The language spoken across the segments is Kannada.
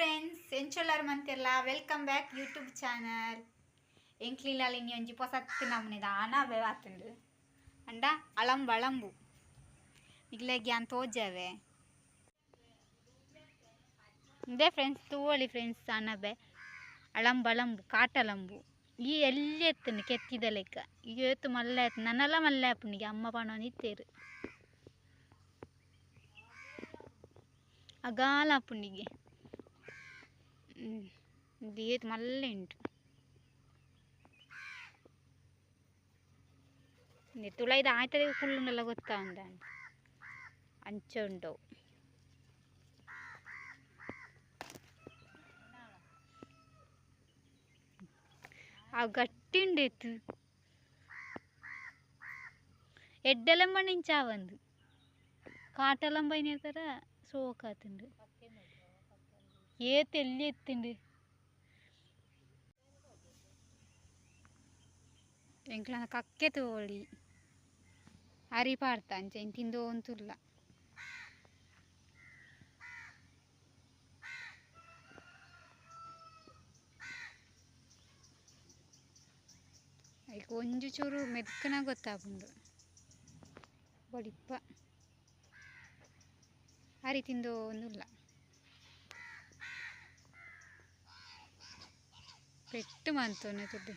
ಫ್ರೆಂಡ್ಸ್ ಎಂಚೊಲ್ಲರು ಮಂತಿರಲ್ಲ ವೆಲ್ಕಮ್ ಬ್ಯಾಕ್ ಯೂಟ್ಯೂಬ್ ಚಾನಲ್ ಎಂಕ್ಲಿನಲ್ಲಿ ಇನ್ನು ಒಂಜಿ ಪೊಸತ್ತು ನಮ್ಮನೆ ದಾನವೇ ಆತುಂಡು ಅಂಡ ಅಳಂಬು ಇಗ್ಲೆಗೆ ಅಂತ ತೋಜಾವೆ ಇದೇ ಫ್ರೆಂಡ್ಸ್ ತೂವಳಿ ಫ್ರೆಂಡ್ಸ್ ಅನಬೆ ಅಳಂಬು ಕಾಟಲಂಬು ಈ ಎಲ್ಲಿ ಎತ್ತುಂಡು ಕೆತ್ತಿದ ಲೆಕ್ಕ ಈಗ ಎತ್ತು ಮಲ್ಲ ಎತ್ತು ನನ್ನೆಲ್ಲ ಮಲ್ಲ ಆಪುನಿಗೆ ಅಮ್ಮ ಪಣವನ್ನು ಇತ್ತೇರು ಅಗಾಲ ಆಪುನಿಗೆ ಏತು ಮಲ್ಲ ಉಂಟು ತುಳೈದು ಆಯ್ತದೆ ಕುಳ್ಳುಂಡೆಲ್ಲ ಗೊತ್ತಾ ಉಂಡ ಅಂಚೆ ಉಂಟವು ಆ ಗಟ್ಟಿ ಉಂಡೇತು ಎಡ್ಡೆಲಂಬ ನಿಂಚಾವಂದು ಕಾಟಲಂಬ ಥರ ಸೋಕಾತುಂಡು ಏತು ಎಲ್ಲಿ ಎತ್ತುಂಡು ಎಂಕ್ಲ ಕಕ್ಕೆ ತೋಳಿ ಅರಿ ಪಾಡ್ತ ಅಂಚೆ ತಿಂದು ಅಂತುಲ್ಲ ಈಗ ಒಂಜು ಚೂರು ಮೆದ್ಕನ ಗೊತ್ತಾಪುಂಡು ಬಡಿಪ್ಪ ಅರಿ ತಿಂದು ಒಂದುಲ್ಲ ಪೆಟ್ಟು ಮಂತೋನೆ ತುಡ್ಡು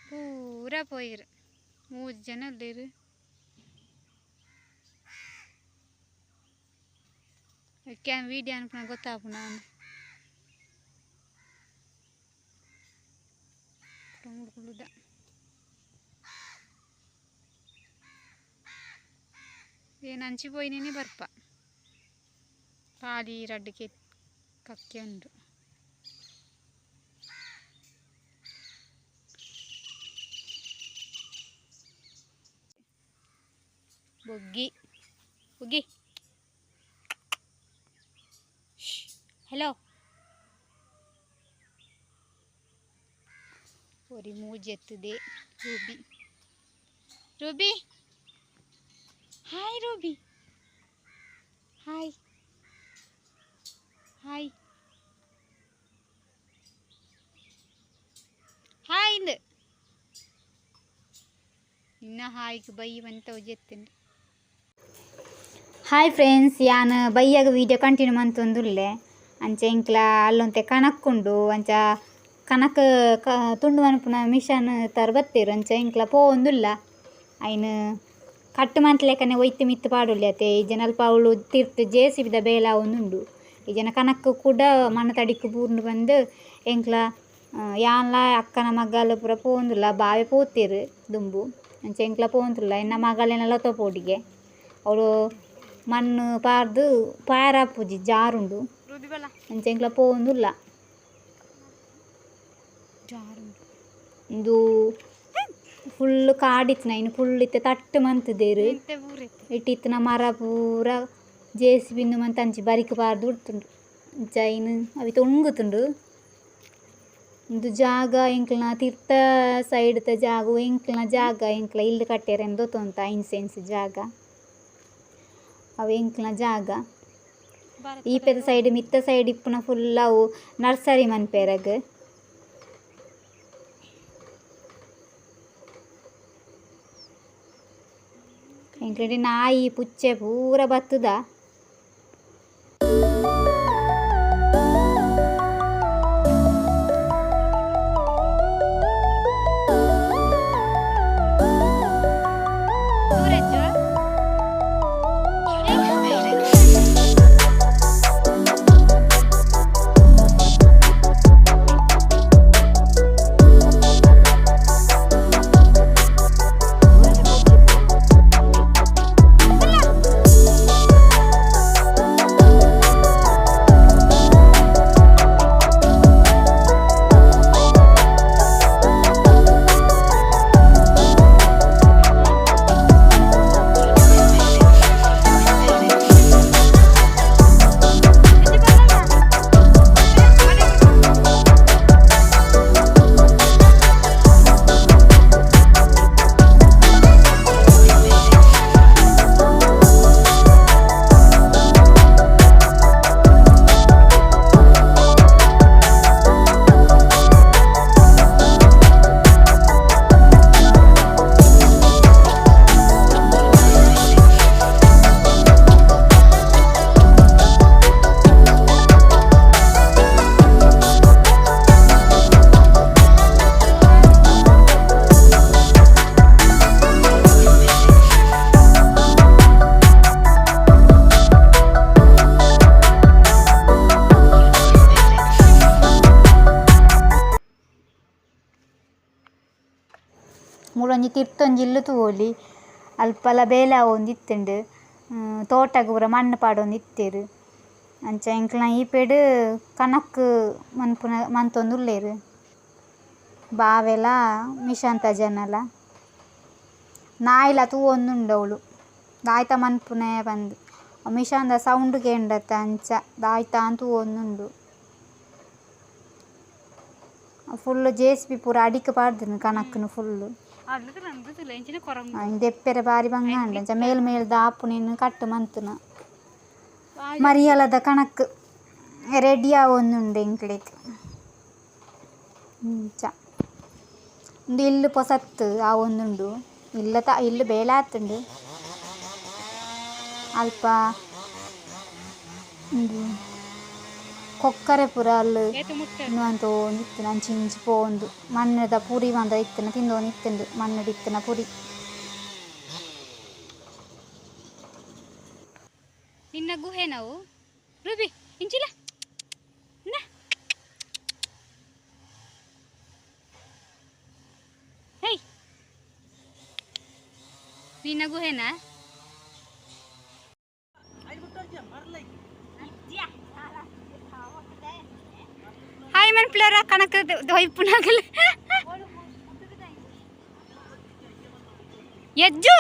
ಪೂರ ಪೋಯಿರು 3 ಜನ ಅಲ್ಲಿರು ಕ್ಯಾನ್ ವೀಡಿಯೋ ಅನ್ಪುನ ಗೊತ್ತಾಪುನ ಕುಳುದ ಏನು ಹಂಚಿಪೋಯಿನೇ ಬರ್ಪ ಪಾಲಿ ರಡ್ಡಿಗೆ ಕಕ್ಕೆ ಉಂಟು ಬೊಗ್ಗಿ ಬೊಗ್ಗಿ ಹಲೋ ಒರಿ ಮೂಜೆತ್ತದೆ Ruby hi Ruby hi hi hi ಇಂದು ಇನ್ನ ಹಾಯ್ಗೆ ಬೈ ಅಂತ ಒಜೆತ್ತುಂಡು ಹಾಯ್ ಫ್ರೆಂಡ್ಸ್ ಯಾನ್ ಬೈಯಾಗ ವೀಡಿಯೋ ಕಂಟಿನ್ಯೂ ಮಂತೊಂದುಲ್ಲೆ ಅಂಚೆ ಇಂಕ್ಲ ಅಲ್ಲೊಂತೆ ಕಣಕ್ಕುಂಡು ಅಂಚ ಕನಕ ತುಂಡು ಮನ್ಪುನ ಮಿಷನ್ ತರ ಬತ್ತೇರು ಅಂಚೆ ಇಂಕ್ಲ ಪೋವೊಂದುಲ್ಲ ಐನ್ ಕಟ್ಟು ಮಂತ್ಲೆಕನೆ ಒಯ್ತು ಮಿತ್ತು ಪಾಡುಲ್ಲೆ ಅತೆ ಈ ಜನ ಅಲ್ಪ ಅವಳು ತಿರ್ತು ಜೇಸಿಬಿದ ಬೇಲ ಒಂದುಂಡು ಈ ಜನ ಕನಕ್ಕು ಕೂಡ ಮನ ತಡಿಕು ಪೂರ್ಣು ಬಂದು ಎಂಕ್ಲ ಯಾನ್ಲ ಅಕ್ಕನ ಮಗಲು ಪೂರ ಪೋವೊಂದುಲ್ಲ ಬಾವೆ ಪೋತೇರು ದುಂಬು ಅಂಚೆ ಎಂಕ್ಲ ಪೋವೊಂದುಲ್ಲ ಎನ್ನ ಮಗಲೇನೆಲ್ಲ ತೋಪೋಡಿಗೆ ಅವಳು ಮಣ್ಣು ಪಾರ್ದು ಪಾರಾಪುಜಿ ಜಾರುಂಡು ಅಂಚೆ ಎಂಕ್ಲ ಪೋವೊಂದುಲ್ಲ ಇದು ಫುಲ್ ಕಾಡಿತ್ನ ಇನ್ನು ಫುಲ್ ಇತ್ತೆ ತಟ್ಟು ಮಂತದೇರು ಇಟ್ಟಿತ್ತಿನ ಮರ ಪೂರ ಜೇಸಿ ಬಿಂದು ಮಂತ ಅಂಚಿ ಬರಿಕ ಪಾರ್ದು ಉಡ್ತುಂಡು ಜೈನ್ ಅವಿತ ಉಂಗುತುಂಡು ಇದು ಜಾಗ ಎಂಕ್ಲನ ತೀರ್ಥ ಸೈಡ್ ತ ಜಾಗ ಎಂಕ್ಲನ ಜಾಗ ಎಂಕ್ಲ ಇಲ್ಲಿ ಕಟ್ಟ್ಯಾರ ಎಂದೋ ತೊಂತ ಇನ್ಸೆನ್ಸ್ ಜಾಗ ಅವು ಎಂಕ್ಲನ ಜಾಗ ಈ ಪೆದ ಸೈಡ್ ಮಿತ್ತ ಸೈಡ್ ಇಪ್ಪುನ ಫುಲ್ ಅವು ನರ್ಸರಿ ಮನ್ಪೇರಗ ಎಂಕ್ಲೆಡೆ ನಾಯಿ ಪುಚ್ಚೆ ಪೂರ ಬತ್ತುದ ಮೂಲೊಂಜಿ ತಿರ್ತೊಂಜಿ ಇಲ್ಲು ತೂವೊಲಿ ಅಲ್ಪಲ ಬೇಲೆ ಒಂದಿತ್ತುಂಡು ತೋಟಗ್ ಪೂರ ಮಣ್ಣು ಪಾಡೊಂದು ಇತ್ತೇರು ಅಂಚ ಎಂಕ್ಲ ಈ ಪೇಡ್ ಕನಕ್ ಮಂತೊಂದುಲ್ಲೆರ್ ಬಾವೆಲ ಮಿಷಾಂತ ಜನಲ ನಾಯಿಲ ತೂವೊಂದುಂಡು ಅವಳು ದಾಯ್ತ ಮನ್ಪುನೆ ಬಂದು ಮಿಷಾಂದ ಸೌಂಡ್ ಕೇಂಡತ್ತ ಅಂಚ ದಾಯ್ತ ತೂವೊಂದುಂಡು ಫುಲ್ JCB ಪೂರ ಅಡಿಕ್ ಪಾಡ್ದಿನ ಕನಕ್ನು ಫುಲ್ಲು ದೆಪ್ಪೆರೆ ಬಾರಿ ಬಂಗಾಂಡ ಅಂಚ ಮೇಲ್ ದಾಪು ನೀನು ಕಟ್ಟು ಮಂತುನ ಮರಿಯಲದ ಕಣಕ್ ರೆಡಿ ಆವೊಂದುಂಡು ಎಂಕ್ಲೆಗ್ ಅಂಚ ಒಂದು ಇಲ್ಲು ಪೊಸತ್ತು ಆವೊಂದುಂಡು ಇಲ್ಲು ಬೇಲೆ ಆತುಂಡು ಅಲ್ಪ ಕೊಕ್ಕರೆ ಪೂರ ಅಲ್ಲು ಇನ್ನುವಂತ ಒಂದಿತ್ತು ಅಂಚಿ ಇಂಚಿ ಪೋಂದು ಮಣ್ಣದ ಪುರಿ ಬಂದ ಇತ್ತನ ತಿಂದೋನು ಇತ್ತುಂಡು ಮಣ್ಣು ಇತ್ತನ ಪುರಿ ನಿನ್ನ ಗುಹೆ ನಾವು ರೂಬಿ ಇಂಚಿಲ್ಲ ಹೇ ನಿನ್ನ ಗುಹೆನಾ ಹಾಯ್ ಮನ್ ಪ್ಲೇರ ಕಣಕ ದೊಯ್ಪುನಾಗಲ ಎಜ್ಜು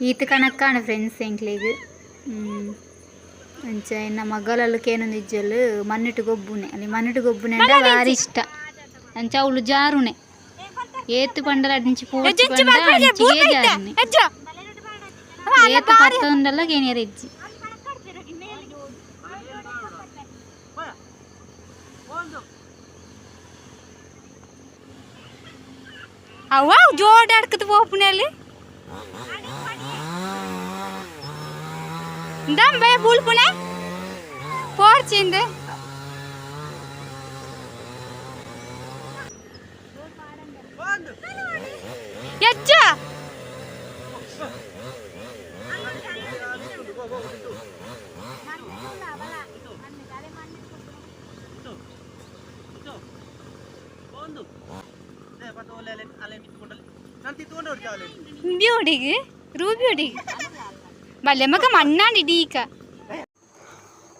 ಈತ ಕಣಕ್ಕಾಣ ಫ್ರೆಂಡ್ಸ್ ಎಂಕ್ಲೆಗ್ ಅಂಚ ಇನ್ನ ಮಗ್ಗಲಲ್ಲಿ ಕೇನೊಂದು ಇಜ್ಜಲು ಮಣ್ಣಿಟ್ಟು ಗೊಬ್ಬುನೆ ಅಲ್ಲಿ ಮಣ್ಣಿಟ್ಟು ಗೊಬ್ಬುನೆ ಅಂದ್ರೆ ಭಾರಿ ಇಷ್ಟ ಅಂಚ ಅವಳು ಜಾರುನೆ ಏತು ಪಂಡಲ ಅಂಚಿ ಪೋಚಿ ಪಂಡ ಅಂಚಿಗೆ ಜಾರುನೆ ಏತು ಪತ್ತೊಂದಲ್ಲ ಕೇನಿಯರ ಇಜ್ಜಿ ಅವ್ವ ಜೋಡಾಡ್ಕತ್ ಪೋಪುನಲ್ಲಿ दम बे भूल पुने पोर्चिंद यच्चा ब्यूटिग रूब्यूटिग ಬಲ್ಲೆ ಮಗ ಮಣ್ಣಾಂಡಿ ಡೀಕ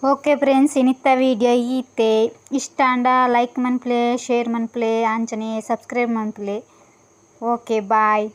ಓಕೆ ಫ್ರೆಂಡ್ಸ್ ಇನ್ನಿತ್ತ ವಿಡಿಯೋ ಈತೆ ಇಷ್ಟ ಅಂಡ ಲೈಕ್ ಮನ್ಪ್ಲೆ ಶೇರ್ ಮನ್ಪ್ಲೆ ಆಂಚನೆ ಸಬ್ಸ್ಕ್ರೈಬ್ ಮನ್ಪ್ಲೆ ಓಕೆ ಬಾಯ್.